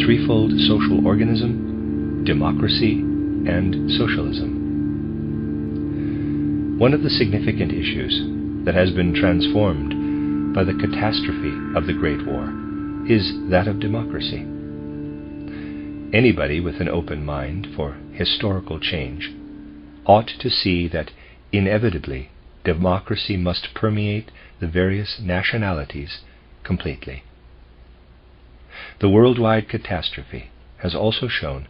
threefold social organism, democracy, and socialism. One of the significant issues that has been transformed by the catastrophe of the Great War is that of democracy. Anybody with an open mind for historical change ought to see that inevitably democracy must permeate the various nationalities completely. The worldwide catastrophe has also shown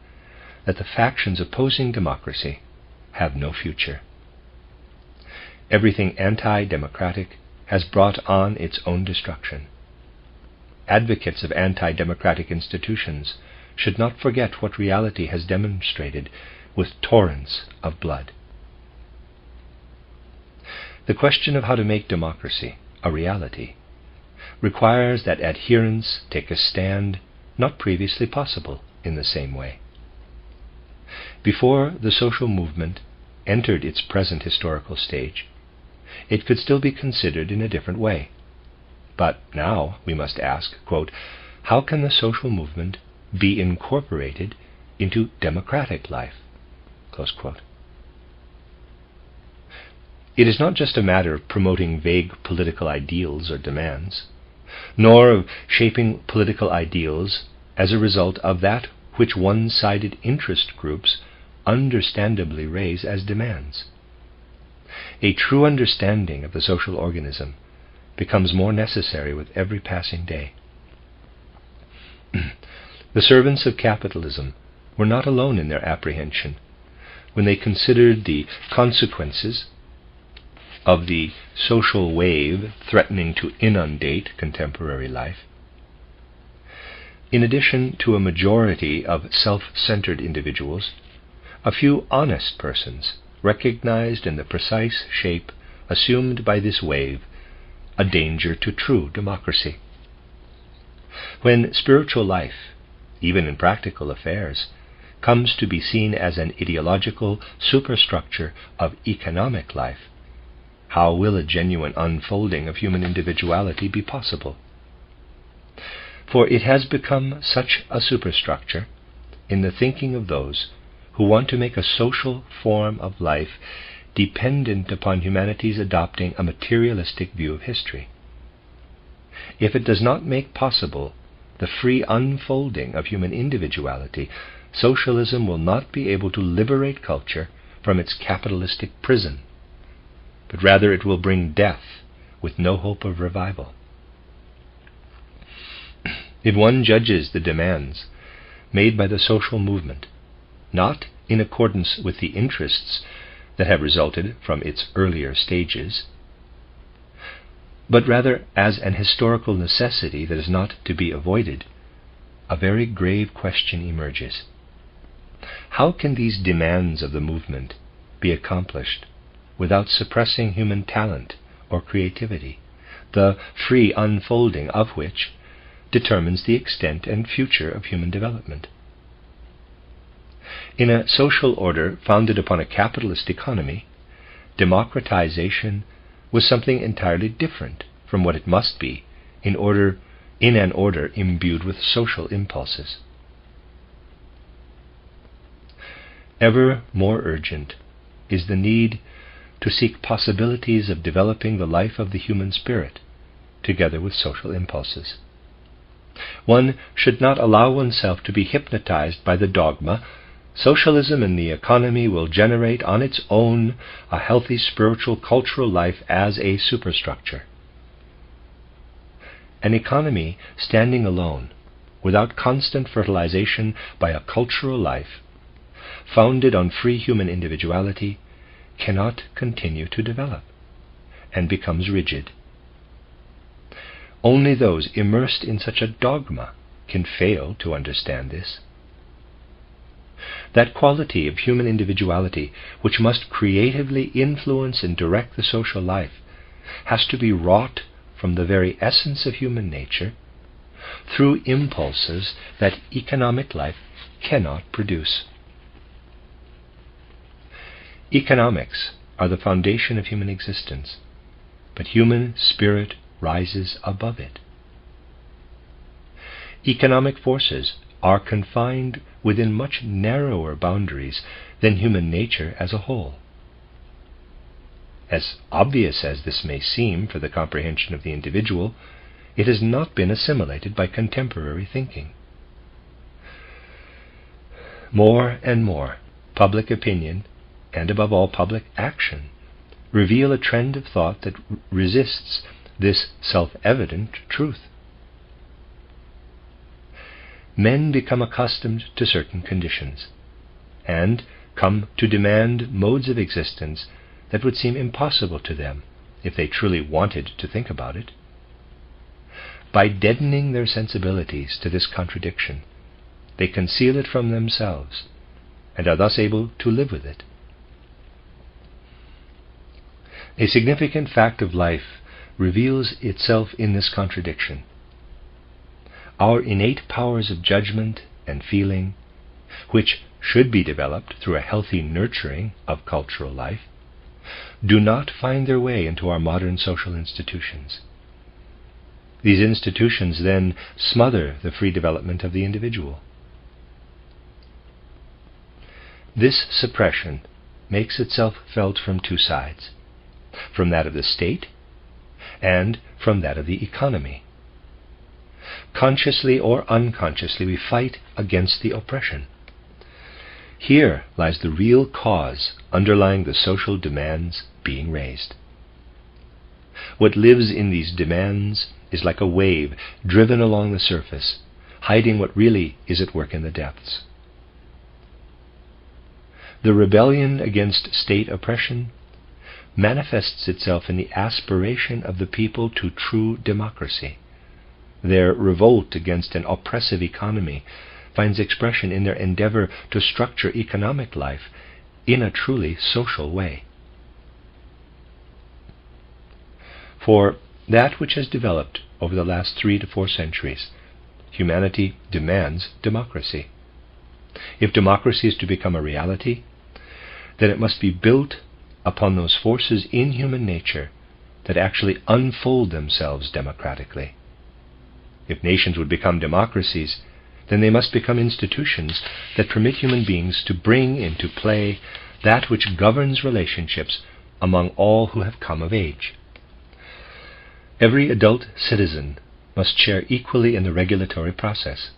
that the factions opposing democracy have no future. Everything anti-democratic has brought on its own destruction. Advocates of anti-democratic institutions should not forget what reality has demonstrated with torrents of blood. The question of how to make democracy a reality requires that adherents take a stand not previously possible in the same way. Before the social movement entered its present historical stage, it could still be considered in a different way. But now we must ask, quote, how can the social movement be incorporated into democratic life? Close quote. It is not just a matter of promoting vague political ideals or demands, nor of shaping political ideals as a result of that which one-sided interest groups understandably raise as demands. A true understanding of the social organism becomes more necessary with every passing day. The servants of capitalism were not alone in their apprehension when they considered the consequences of the social wave threatening to inundate contemporary life. In addition to a majority of self-centered individuals, a few honest persons recognized in the precise shape assumed by this wave a danger to true democracy. When spiritual life, even in practical affairs, comes to be seen as an ideological superstructure of economic life, how will a genuine unfolding of human individuality be possible? For it has become such a superstructure in the thinking of those who want to make a social form of life dependent upon humanity's adopting a materialistic view of history. If it does not make possible the free unfolding of human individuality, socialism will not be able to liberate culture from its capitalistic prison, but rather it will bring death with no hope of revival. If one judges the demands made by the social movement not in accordance with the interests that have resulted from its earlier stages, but rather as an historical necessity that is not to be avoided, a very grave question emerges. How can these demands of the movement be accomplished without suppressing human talent or creativity, the free unfolding of which determines the extent and future of human development? In a social order founded upon a capitalist economy, democratization was something entirely different from what it must be in an order imbued with social impulses. Ever more urgent is the need to seek possibilities of developing the life of the human spirit together with social impulses. One should not allow oneself to be hypnotized by the dogma, socialism in the economy will generate on its own a healthy spiritual cultural life as a superstructure. An economy standing alone, without constant fertilization by a cultural life, founded on free human individuality, cannot continue to develop, and becomes rigid. Only those immersed in such a dogma can fail to understand this. That quality of human individuality which must creatively influence and direct the social life has to be wrought from the very essence of human nature through impulses that economic life cannot produce. Economics are the foundation of human existence, but human spirit rises above it. Economic forces are confined within much narrower boundaries than human nature as a whole. As obvious as this may seem for the comprehension of the individual, it has not been assimilated by contemporary thinking. More and more, public opinion, and above all public action, reveal a trend of thought that resists this self-evident truth. Men become accustomed to certain conditions, and come to demand modes of existence that would seem impossible to them if they truly wanted to think about it. By deadening their sensibilities to this contradiction, they conceal it from themselves, and are thus able to live with it. A significant fact of life reveals itself in this contradiction. Our innate powers of judgment and feeling, which should be developed through a healthy nurturing of cultural life, do not find their way into our modern social institutions. These institutions then smother the free development of the individual. This suppression makes itself felt from two sides, from that of the state and from that of the economy. Consciously or unconsciously, we fight against the oppression. Here lies the real cause underlying the social demands being raised. What lives in these demands is like a wave driven along the surface, hiding what really is at work in the depths. The rebellion against state oppression manifests itself in the aspiration of the people to true democracy. Their revolt against an oppressive economy finds expression in their endeavor to structure economic life in a truly social way. For that which has developed over the last 3 to 4 centuries, humanity demands democracy. If democracy is to become a reality, then it must be built upon those forces in human nature that actually unfold themselves democratically. If nations would become democracies, then they must become institutions that permit human beings to bring into play that which governs relationships among all who have come of age. Every adult citizen must share equally in the regulatory process.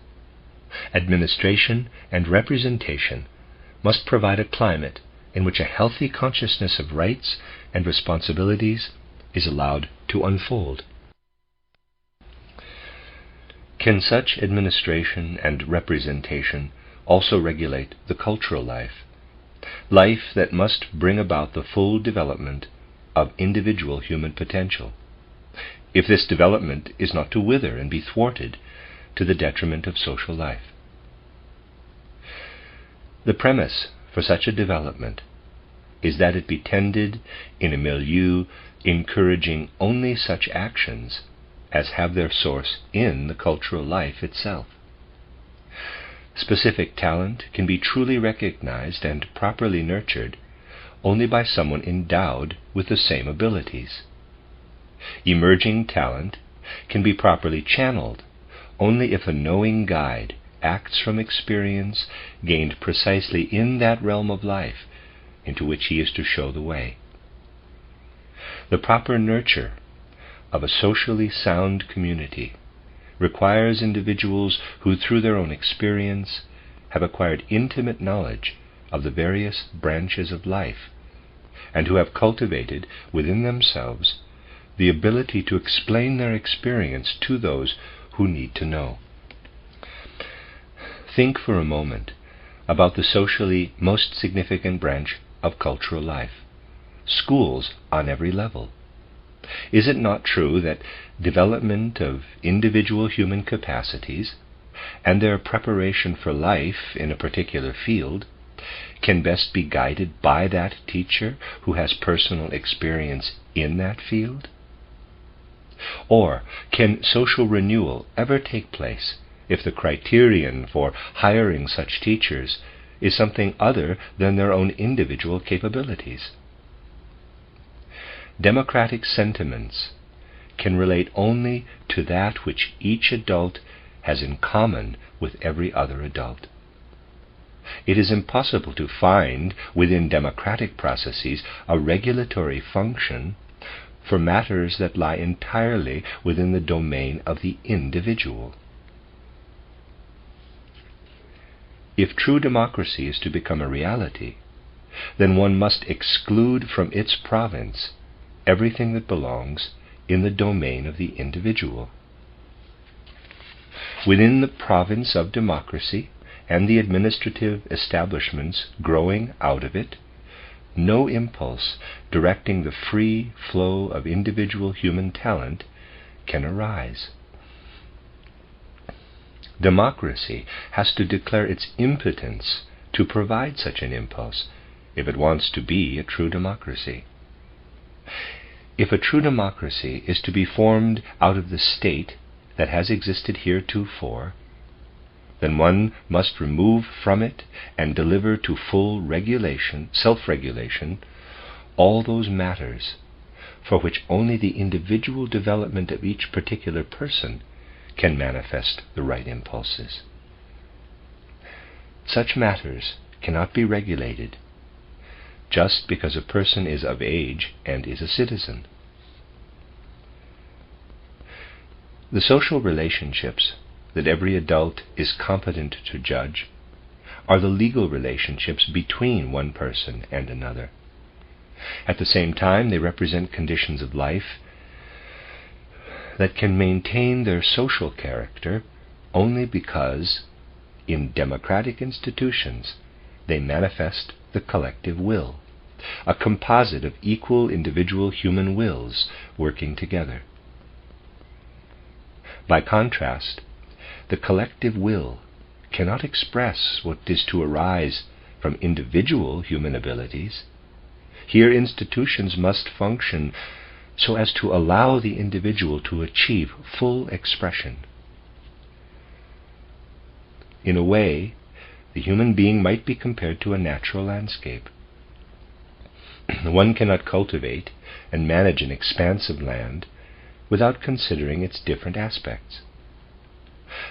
Administration and representation must provide a climate in which a healthy consciousness of rights and responsibilities is allowed to unfold. Can such administration and representation also regulate the cultural life that must bring about the full development of individual human potential, if this development is not to wither and be thwarted to the detriment of social life? The premise for such a development is that it be tended in a milieu encouraging only such actions as have their source in the cultural life itself. Specific talent can be truly recognized and properly nurtured only by someone endowed with the same abilities. Emerging talent can be properly channeled only if a knowing guide acts from experience gained precisely in that realm of life into which he is to show the way. The proper nurture of a socially sound community requires individuals who, through their own experience, have acquired intimate knowledge of the various branches of life, and who have cultivated within themselves the ability to explain their experience to those who need to know. Think for a moment about the socially most significant branch of cultural life, schools on every level. Is it not true that development of individual human capacities and their preparation for life in a particular field can best be guided by that teacher who has personal experience in that field? Or can social renewal ever take place if the criterion for hiring such teachers is something other than their own individual capabilities? Democratic sentiments can relate only to that which each adult has in common with every other adult. It is impossible to find within democratic processes a regulatory function for matters that lie entirely within the domain of the individual. If true democracy is to become a reality, then one must exclude from its province everything that belongs in the domain of the individual. Within the province of democracy and the administrative establishments growing out of it, no impulse directing the free flow of individual human talent can arise. Democracy has to declare its impotence to provide such an impulse if it wants to be a true democracy. If a true democracy is to be formed out of the state that has existed heretofore, then one must remove from it and deliver to full regulation, self-regulation, all those matters for which only the individual development of each particular person can manifest the right impulses. Such matters cannot be regulated just because a person is of age and is a citizen. The social relationships that every adult is competent to judge are the legal relationships between one person and another. At the same time, they represent conditions of life that can maintain their social character only because, in democratic institutions, they manifest the collective will, a composite of equal individual human wills working together. By contrast, the collective will cannot express what is to arise from individual human abilities. Here institutions must function so as to allow the individual to achieve full expression. In a way, the human being might be compared to a natural landscape. One cannot cultivate and manage an expanse of land without considering its different aspects.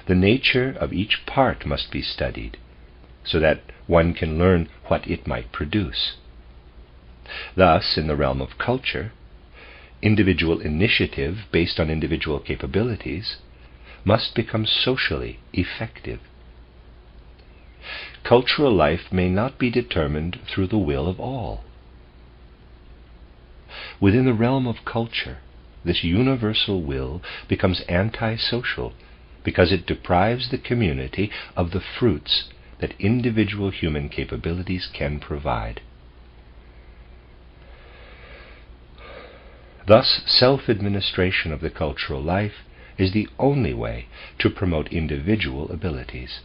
The nature of each part must be studied, so that one can learn what it might produce. Thus, in the realm of culture, individual initiative based on individual capabilities must become socially effective. Cultural life may not be determined through the will of all. Within the realm of culture, this universal will becomes antisocial because it deprives the community of the fruits that individual human capabilities can provide. Thus, self-administration of the cultural life is the only way to promote individual abilities.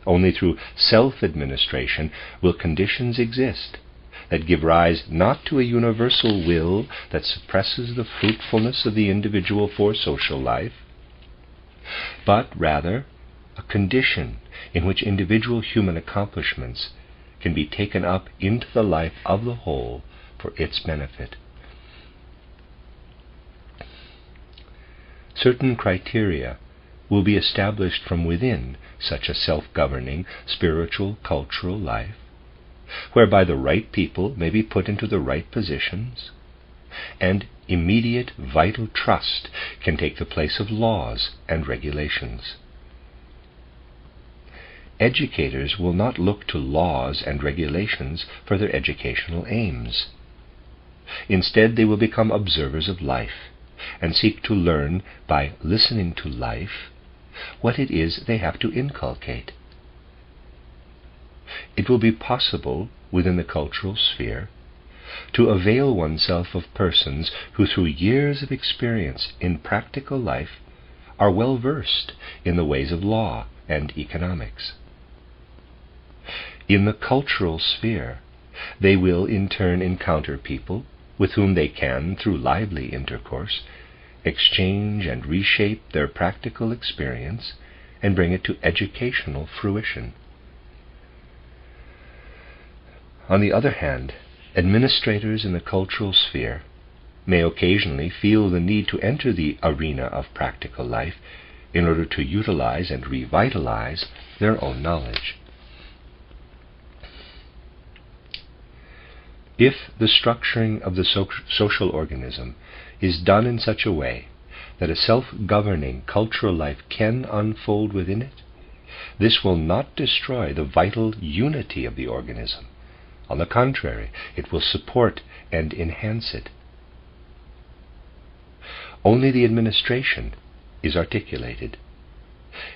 Only through self-administration will conditions exist that give rise not to a universal will that suppresses the fruitfulness of the individual for social life, but rather a condition in which individual human accomplishments can be taken up into the life of the whole for its benefit. Certain criteria will be established from within such a self-governing spiritual cultural life, whereby the right people may be put into the right positions, and immediate vital trust can take the place of laws and regulations. Educators will not look to laws and regulations for their educational aims. Instead, they will become observers of life and seek to learn by listening to life what it is they have to inculcate. It will be possible within the cultural sphere to avail oneself of persons who through years of experience in practical life are well versed in the ways of law and economics. In the cultural sphere, they will in turn encounter people with whom they can, through lively intercourse, exchange and reshape their practical experience and bring it to educational fruition. On the other hand, administrators in the cultural sphere may occasionally feel the need to enter the arena of practical life in order to utilize and revitalize their own knowledge. If the structuring of the social organism is done in such a way that a self-governing cultural life can unfold within it, this will not destroy the vital unity of the organism. On the contrary, it will support and enhance it. Only the administration is articulated.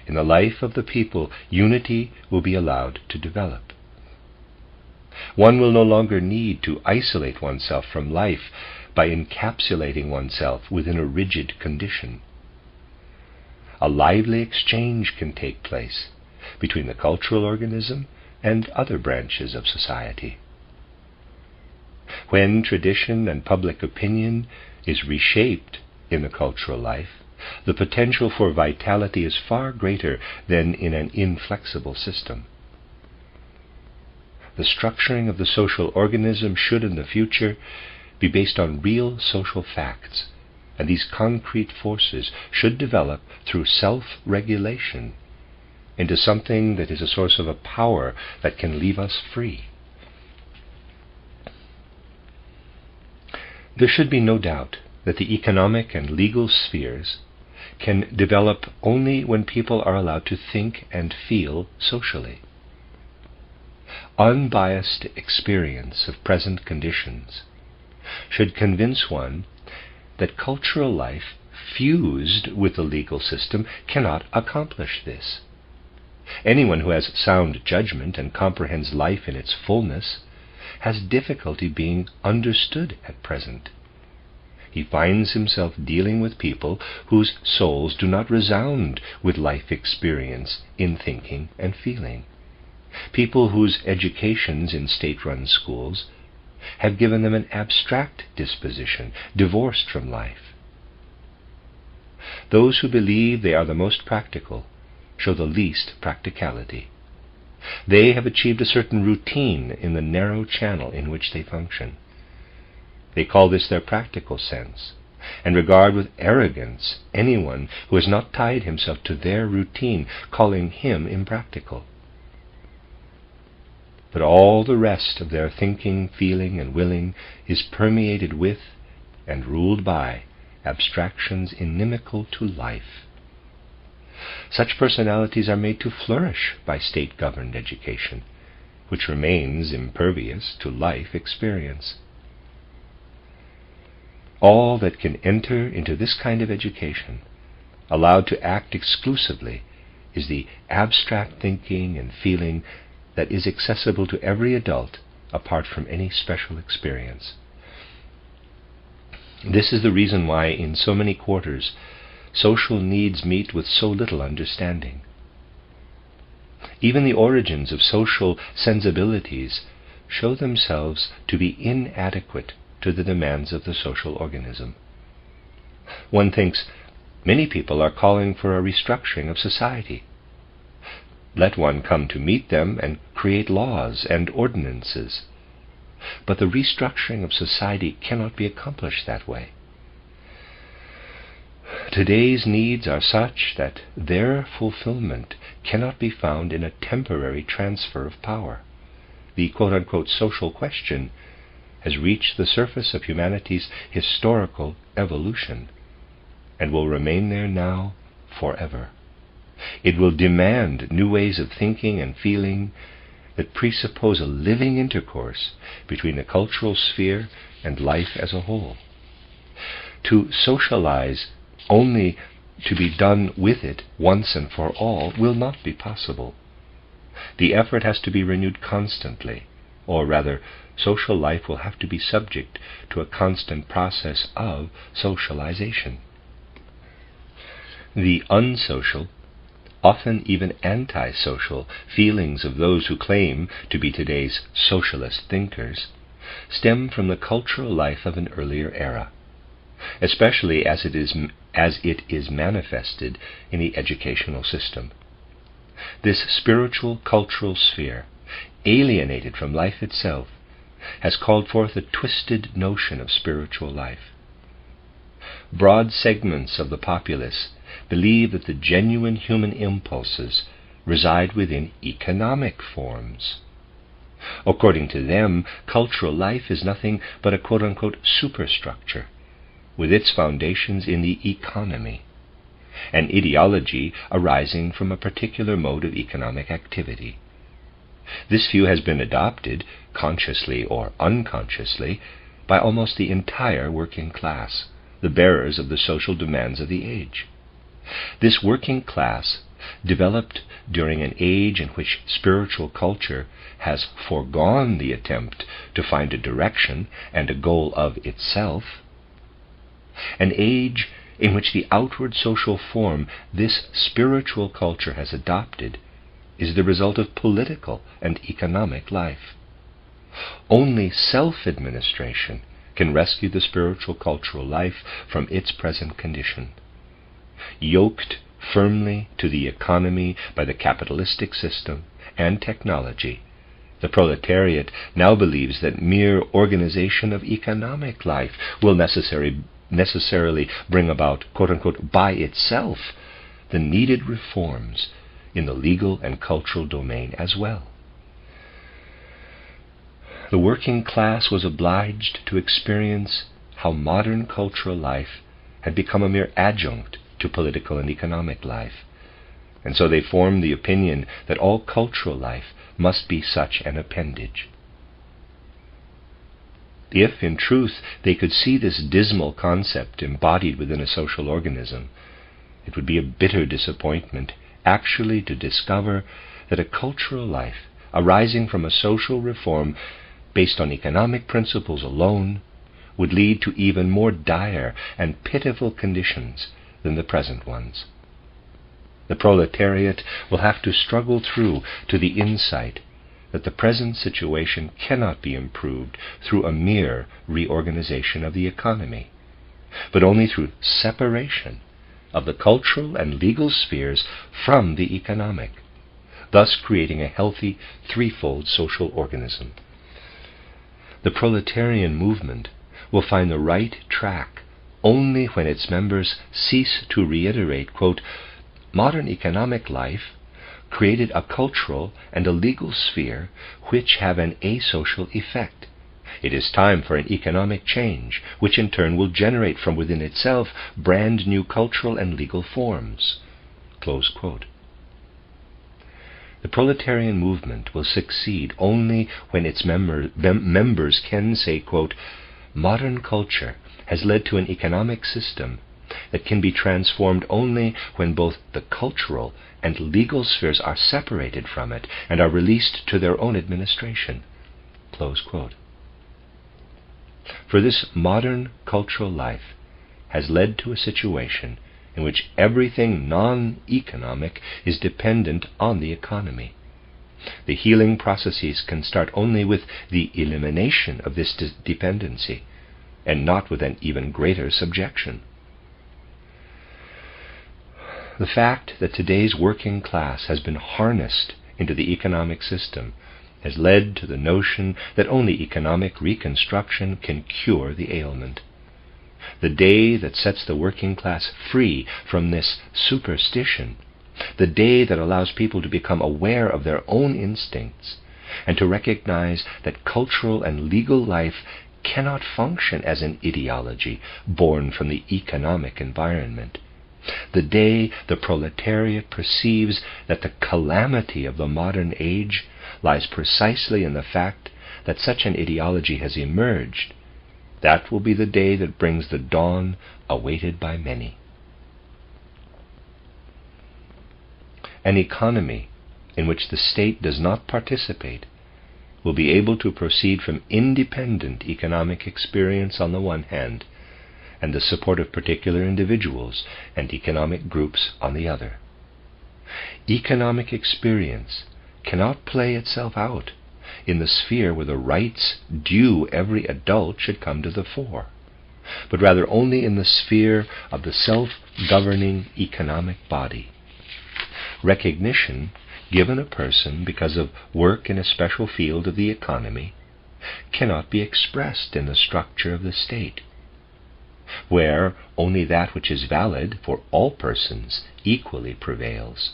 In the life of the people, unity will be allowed to develop. One will no longer need to isolate oneself from life by encapsulating oneself within a rigid condition. A lively exchange can take place between the cultural organism and other branches of society. When tradition and public opinion is reshaped in the cultural life, the potential for vitality is far greater than in an inflexible system. The structuring of the social organism should in the future be based on real social facts, and these concrete forces should develop through self-regulation into something that is a source of a power that can leave us free. There should be no doubt that the economic and legal spheres can develop only when people are allowed to think and feel socially. Unbiased experience of present conditions should convince one that cultural life fused with the legal system cannot accomplish this. Anyone who has sound judgment and comprehends life in its fullness has difficulty being understood at present. He finds himself dealing with people whose souls do not resound with life experience in thinking and feeling. People whose educations in state-run schools have given them an abstract disposition, divorced from life. Those who believe they are the most practical show the least practicality. They have achieved a certain routine in the narrow channel in which they function. They call this their practical sense, and regard with arrogance anyone who has not tied himself to their routine, calling him impractical. But all the rest of their thinking, feeling, and willing is permeated with and ruled by abstractions inimical to life. Such personalities are made to flourish by state-governed education, which remains impervious to life experience. All that can enter into this kind of education, allowed to act exclusively, is the abstract thinking and feeling that is accessible to every adult apart from any special experience. This is the reason why in so many quarters social needs meet with so little understanding. Even the origins of social sensibilities show themselves to be inadequate to the demands of the social organism. One thinks many people are calling for a restructuring of society. Let one come to meet them and create laws and ordinances. But the restructuring of society cannot be accomplished that way. Today's needs are such that their fulfillment cannot be found in a temporary transfer of power. The quote-unquote social question has reached the surface of humanity's historical evolution and will remain there now forever. It will demand new ways of thinking and feeling that presuppose a living intercourse between the cultural sphere and life as a whole. To socialize only to be done with it once and for all will not be possible. The effort has to be renewed constantly, or rather, social life will have to be subject to a constant process of socialization. The unsocial, often even antisocial, feelings of those who claim to be today's socialist thinkers stem from the cultural life of an earlier era, especially as it is manifested in the educational system. This spiritual cultural sphere, alienated from life itself, has called forth a twisted notion of spiritual life. Broad segments of the populace believe that the genuine human impulses reside within economic forms. According to them, cultural life is nothing but a quote-unquote superstructure, with its foundations in the economy, an ideology arising from a particular mode of economic activity. This view has been adopted, consciously or unconsciously, by almost the entire working class, the bearers of the social demands of the age. This working class, developed during an age in which spiritual culture has foregone the attempt to find a direction and a goal of itself, an age in which the outward social form this spiritual culture has adopted is the result of political and economic life. Only self-administration can rescue the spiritual cultural life from its present condition. Yoked firmly to the economy by the capitalistic system and technology, the proletariat now believes that mere organization of economic life will necessarily bring about, quote-unquote, by itself, the needed reforms in the legal and cultural domain as well. The working class was obliged to experience how modern cultural life had become a mere adjunct to political and economic life, and so they formed the opinion that all cultural life must be such an appendage. If, in truth, they could see this dismal concept embodied within a social organism, it would be a bitter disappointment actually to discover that a cultural life arising from a social reform based on economic principles alone would lead to even more dire and pitiful conditions than the present ones. The proletariat will have to struggle through to the insight that the present situation cannot be improved through a mere reorganization of the economy, but only through separation of the cultural and legal spheres from the economic, thus creating a healthy threefold social organism. The proletarian movement will find the right track only when its members cease to reiterate, quote, modern economic life created a cultural and a legal sphere which have an asocial effect. It is time for an economic change, which in turn will generate from within itself brand new cultural and legal forms. Close quote. The proletarian movement will succeed only when its members can say, quote, modern culture has led to an economic system that can be transformed only when both the cultural and legal spheres are separated from it and are released to their own administration. Close quote. For this modern cultural life has led to a situation in which everything non-economic is dependent on the economy. The healing processes can start only with the elimination of this dependency, and not with an even greater subjection. The fact that today's working class has been harnessed into the economic system has led to the notion that only economic reconstruction can cure the ailment. The day that sets the working class free from this superstition, the day that allows people to become aware of their own instincts and to recognize that cultural and legal life cannot function as an ideology born from the economic environment, the day the proletariat perceives that the calamity of the modern age lies precisely in the fact that such an ideology has emerged, that will be the day that brings the dawn awaited by many. An economy in which the state does not participate will be able to proceed from independent economic experience on the one hand, and the support of particular individuals and economic groups on the other. Economic experience cannot play itself out in the sphere where the rights due every adult should come to the fore, but rather only in the sphere of the self-governing economic body. Recognition given a person because of work in a special field of the economy cannot be expressed in the structure of the state. where only that which is valid for all persons equally prevails,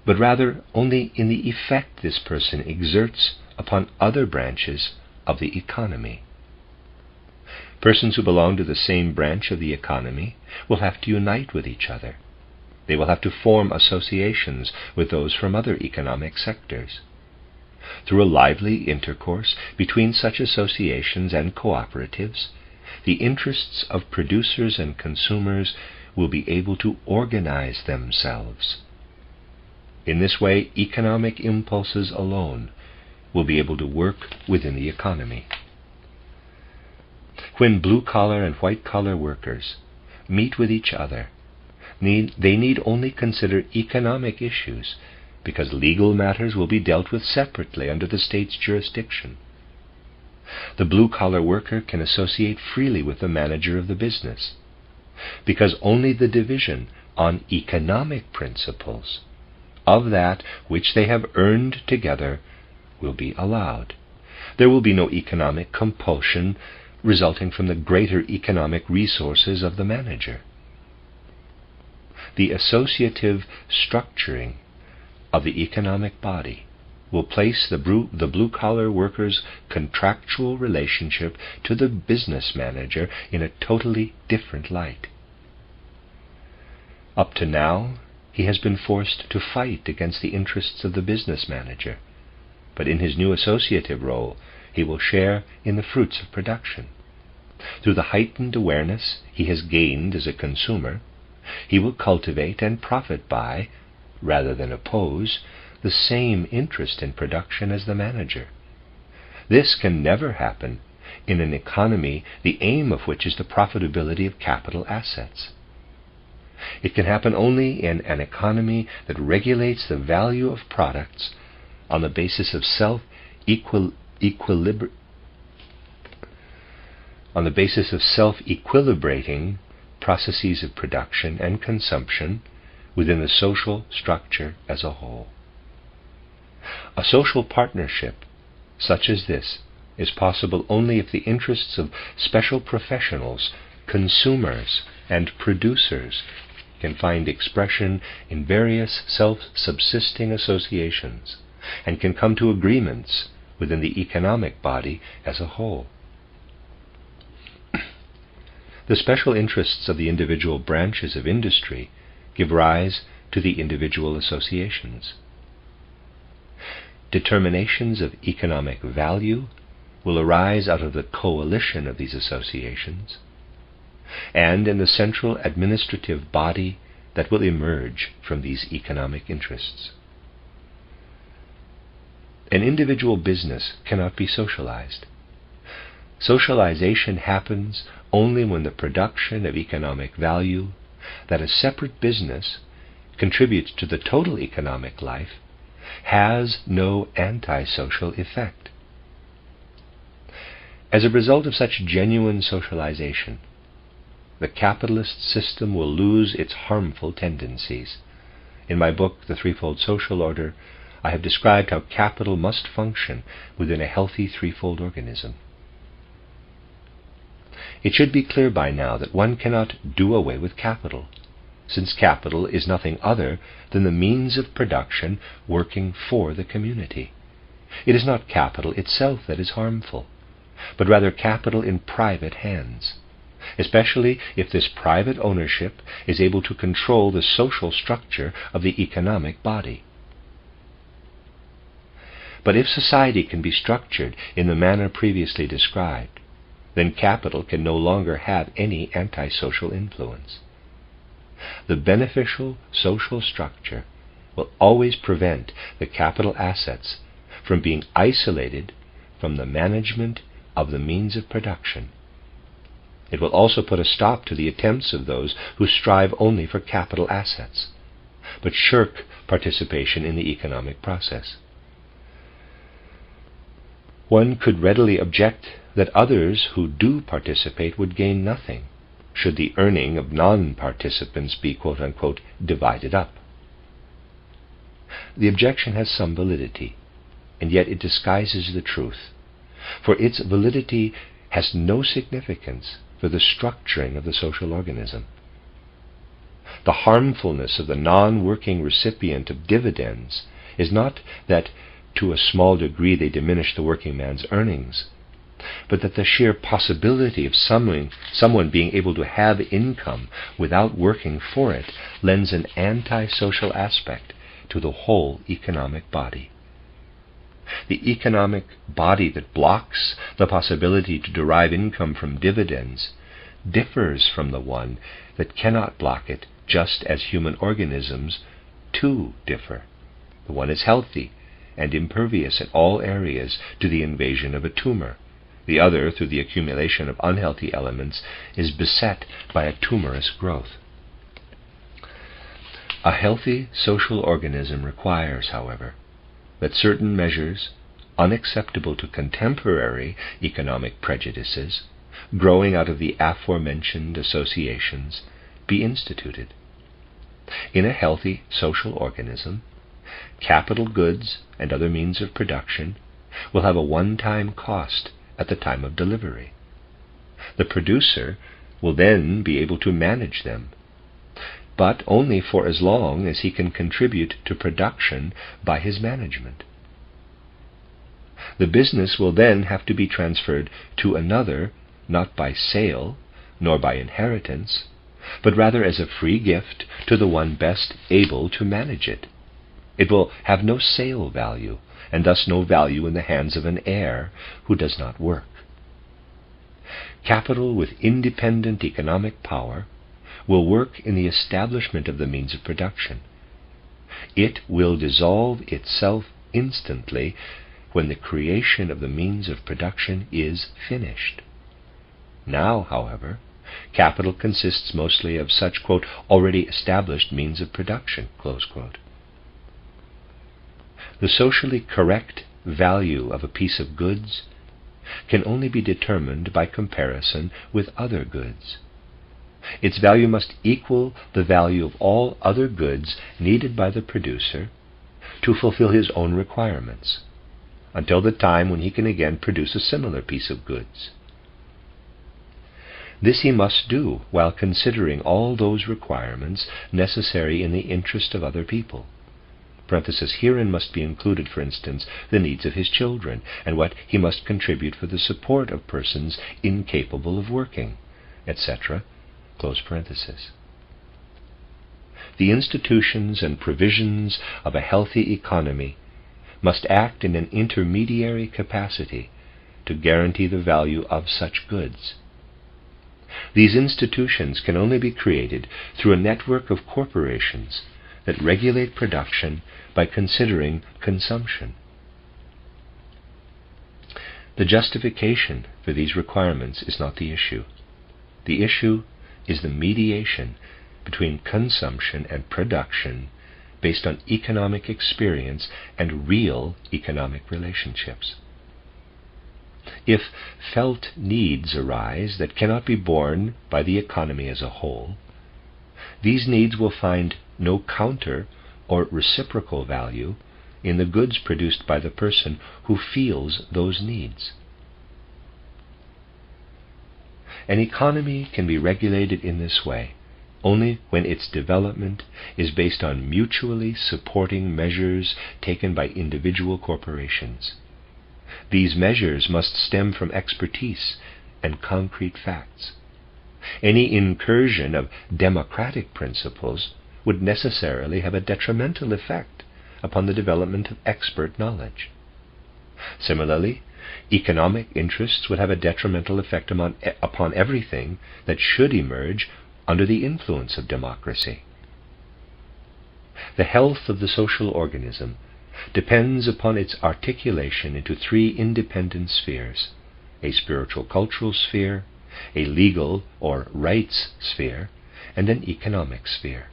but rather only in the effect this person exerts upon other branches of the economy. Persons who belong to the same branch of the economy will have to unite with each other. They will have to form associations with those from other economic sectors. Through a lively intercourse between such associations and cooperatives, the interests of producers and consumers will be able to organize themselves. In this way, economic impulses alone will be able to work within the economy. When blue-collar and white-collar workers meet with each other, they need only consider economic issues, because legal matters will be dealt with separately under the state's jurisdiction. The blue-collar worker can associate freely with the manager of the business, because only the division on economic principles of that which they have earned together will be allowed. There will be no economic compulsion resulting from the greater economic resources of the manager. The associative structuring of the economic body will place the blue-collar worker's contractual relationship to the business manager in a totally different light. Up to now, he has been forced to fight against the interests of the business manager, but in his new associative role, he will share in the fruits of production. Through the heightened awareness he has gained as a consumer, he will cultivate and profit by, rather than oppose, the same interest in production as the manager. This can never happen in an economy the aim of which is the profitability of capital assets. It can happen only in an economy that regulates the value of products on the basis of self-equilibrating processes of production and consumption within the social structure as a whole. A social partnership such as this is possible only if the interests of special professionals, consumers, and producers can find expression in various self-subsisting associations and can come to agreements within the economic body as a whole. The special interests of the individual branches of industry give rise to the individual associations. Determinations of economic value will arise out of the coalition of these associations, and in the central administrative body that will emerge from these economic interests. An individual business cannot be socialized. Socialization happens only when the production of economic value that a separate business contributes to the total economic life has no antisocial effect. As a result of such genuine socialization, the capitalist system will lose its harmful tendencies. In my book, The Threefold Social Order, I have described how capital must function within a healthy threefold organism. It should be clear by now that one cannot do away with capital, since capital is nothing other than the means of production working for the community. It is not capital itself that is harmful, but rather capital in private hands, especially if this private ownership is able to control the social structure of the economic body. But if society can be structured in the manner previously described, then capital can no longer have any antisocial influence. The beneficial social structure will always prevent the capital assets from being isolated from the management of the means of production. It will also put a stop to the attempts of those who strive only for capital assets, but shirk participation in the economic process. One could readily object that others who do participate would gain nothing should the earning of non-participants be quote-unquote divided up. The objection has some validity, and yet it disguises the truth, for its validity has no significance for the structuring of the social organism. The harmfulness of the non-working recipient of dividends is not that to a small degree they diminish the working man's earnings, but that the sheer possibility of someone being able to have income without working for it lends an anti-social aspect to the whole economic body. The economic body that blocks the possibility to derive income from dividends differs from the one that cannot block it, just as human organisms too differ. The one is healthy and impervious in all areas to the invasion of a tumor. The other, through the accumulation of unhealthy elements, is beset by a tumorous growth. A healthy social organism requires, however, that certain measures, unacceptable to contemporary economic prejudices, growing out of the aforementioned associations, be instituted. In a healthy social organism, capital goods and other means of production will have a one-time cost at the time of delivery. The producer will then be able to manage them, but only for as long as he can contribute to production by his management. The business will then have to be transferred to another, not by sale, nor by inheritance, but rather as a free gift to the one best able to manage it. It will have no sale value, and thus no value in the hands of an heir who does not work. Capital with independent economic power will work in the establishment of the means of production. It will dissolve itself instantly when the creation of the means of production is finished. Now, however, capital consists mostly of such, quote, already established means of production, close quote. The socially correct value of a piece of goods can only be determined by comparison with other goods. Its value must equal the value of all other goods needed by the producer to fulfill his own requirements, until the time when he can again produce a similar piece of goods. This he must do while considering all those requirements necessary in the interest of other people. Herein must be included, for instance, the needs of his children, and what he must contribute for the support of persons incapable of working, etc. The institutions and provisions of a healthy economy must act in an intermediary capacity to guarantee the value of such goods. These institutions can only be created through a network of corporations that regulate production by considering consumption. The justification for these requirements is not the issue. The issue is the mediation between consumption and production based on economic experience and real economic relationships. If felt needs arise that cannot be borne by the economy as a whole, these needs will find no counter or reciprocal value in the goods produced by the person who feels those needs. An economy can be regulated in this way only when its development is based on mutually supporting measures taken by individual corporations. These measures must stem from expertise and concrete facts. Any incursion of democratic principles would necessarily have a detrimental effect upon the development of expert knowledge. Similarly, economic interests would have a detrimental effect upon everything that should emerge under the influence of democracy. The health of the social organism depends upon its articulation into three independent spheres: a spiritual cultural sphere, a legal or rights sphere, and an economic sphere.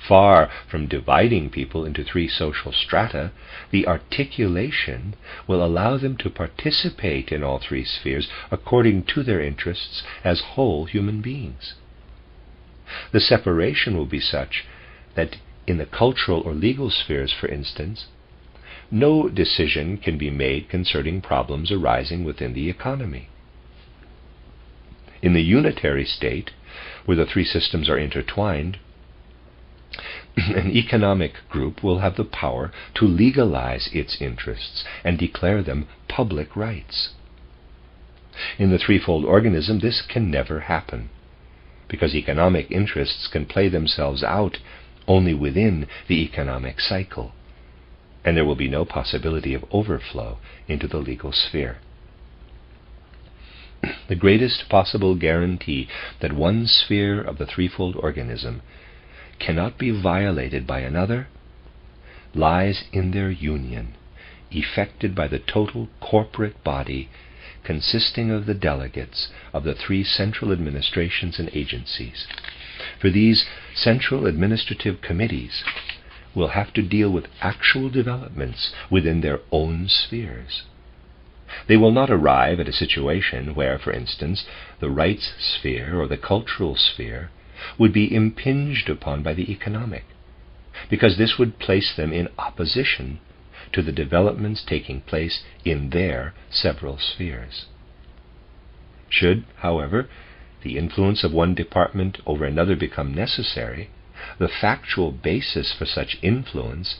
Far from dividing people into three social strata, the articulation will allow them to participate in all three spheres according to their interests as whole human beings. The separation will be such that in the cultural or legal spheres, for instance, no decision can be made concerning problems arising within the economy. In the unitary state, where the three systems are intertwined, an economic group will have the power to legalize its interests and declare them public rights. In the threefold organism, this can never happen, because economic interests can play themselves out only within the economic cycle, and there will be no possibility of overflow into the legal sphere. The greatest possible guarantee that one sphere of the threefold organism cannot be violated by another lies in their union, effected by the total corporate body consisting of the delegates of the three central administrations and agencies. For these central administrative committees will have to deal with actual developments within their own spheres. They will not arrive at a situation where, for instance, the rights sphere or the cultural sphere would be impinged upon by the economic, because this would place them in opposition to the developments taking place in their several spheres. Should, however, the influence of one department over another become necessary, the factual basis for such influence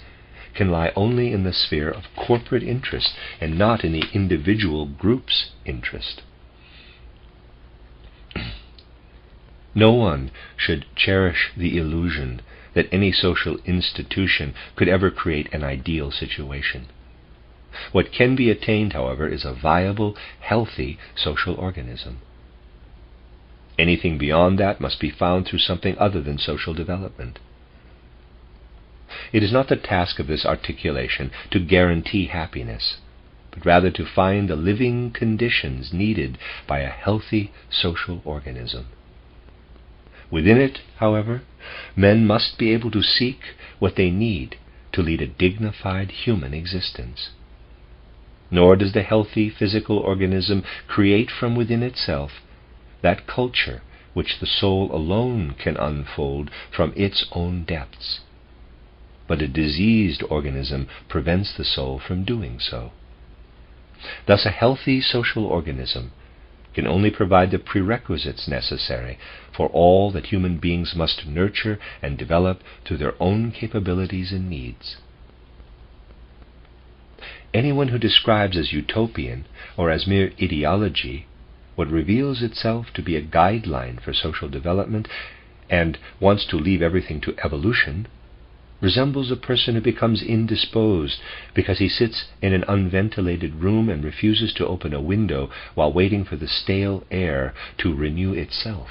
can lie only in the sphere of corporate interest and not in the individual group's interest. No one should cherish the illusion that any social institution could ever create an ideal situation. What can be attained, however, is a viable, healthy social organism. Anything beyond that must be found through something other than social development. It is not the task of this articulation to guarantee happiness, but rather to find the living conditions needed by a healthy social organism. Within it, however, men must be able to seek what they need to lead a dignified human existence. Nor does the healthy physical organism create from within itself that culture which the soul alone can unfold from its own depths. But a diseased organism prevents the soul from doing so. Thus, a healthy social organism can only provide the prerequisites necessary for all that human beings must nurture and develop through their own capabilities and needs. Anyone who describes as utopian or as mere ideology what reveals itself to be a guideline for social development and wants to leave everything to evolution resembles a person who becomes indisposed because he sits in an unventilated room and refuses to open a window while waiting for the stale air to renew itself.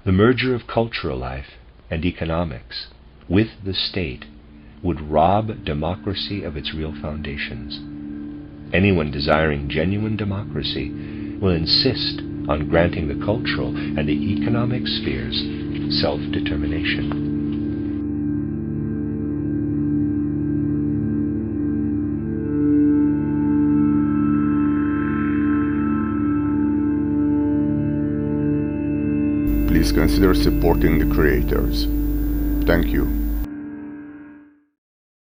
The merger of cultural life and economics with the state would rob democracy of its real foundations. Anyone desiring genuine democracy will insist on granting the cultural and the economic spheres self-determination. Please consider supporting the creators. Thank you.